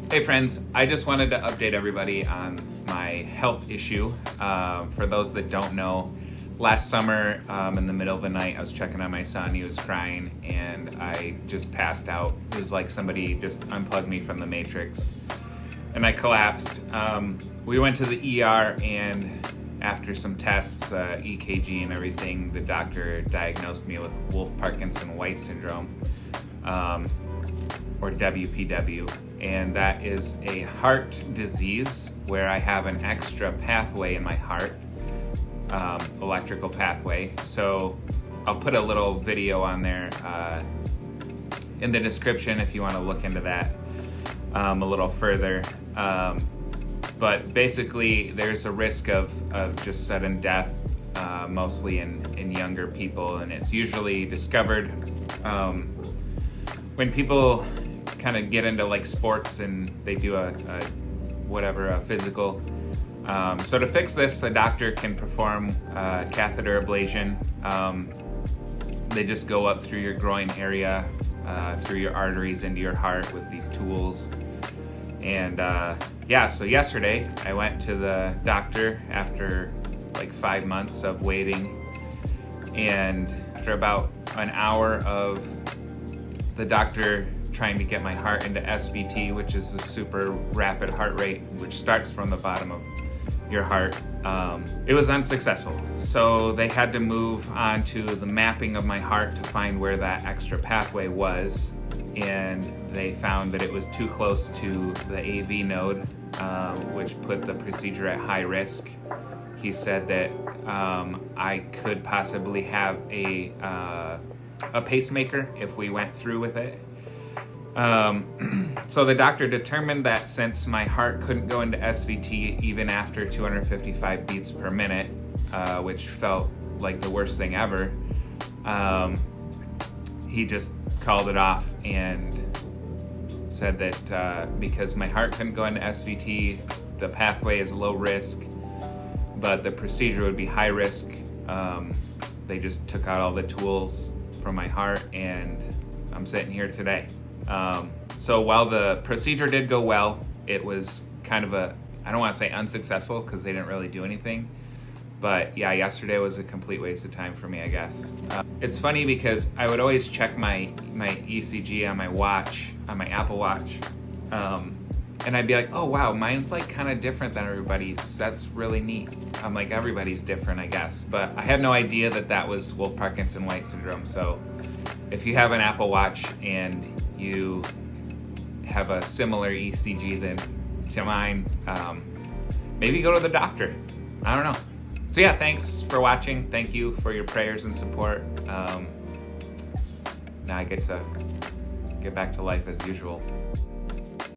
Hey friends, I just wanted to update everybody on my health issue. For those that don't know, last summer in the middle of the night I was checking on my son. He was crying and I just passed out. It was like somebody just unplugged me from the matrix and I collapsed. We went to the ER and after some tests, EKG and everything, the doctor diagnosed me with Wolff-Parkinson-White syndrome, or WPW, and that is a heart disease where I have an extra pathway in my heart, electrical pathway. So I'll put a little video on there in the description if you want to look into that a little further. But basically there's a risk of just sudden death, mostly in younger people, and it's usually discovered when people kind of get into like sports and they do a physical. So to fix this, a doctor can perform catheter ablation. They just go up through your groin area, through your arteries into your heart with these tools. And so yesterday I went to the doctor after like 5 months of waiting, and after about an hour of the doctor trying to get my heart into SVT, which is a super rapid heart rate, which starts from the bottom of your heart, it was unsuccessful. So they had to move on to the mapping of my heart to find where that extra pathway was, and they found that it was too close to the AV node, which put the procedure at high risk. He said that I could possibly have a pacemaker if we went through with it. So the doctor determined that since my heart couldn't go into SVT even after 255 beats per minute, which felt like the worst thing ever, he just called it off and said that because my heart couldn't go into SVT, the pathway is low risk, but the procedure would be high risk. They just took out all the tools from my heart, and I'm sitting here today. So while the procedure did go well, it was kind of I don't want to say unsuccessful because they didn't really do anything, but yeah, yesterday was a complete waste of time for me, I guess. It's funny because I would always check my ECG on my watch, on my Apple Watch, and I'd be like, oh wow, mine's like kind of different than everybody's. That's really neat. I'm like, everybody's different, I guess. But I had no idea that was Wolff-Parkinson-White syndrome. So if you have an Apple Watch and you have a similar ECG to mine, maybe go to the doctor. I don't know. So yeah, thanks for watching. Thank you for your prayers and support. Now I get to get back to life as usual.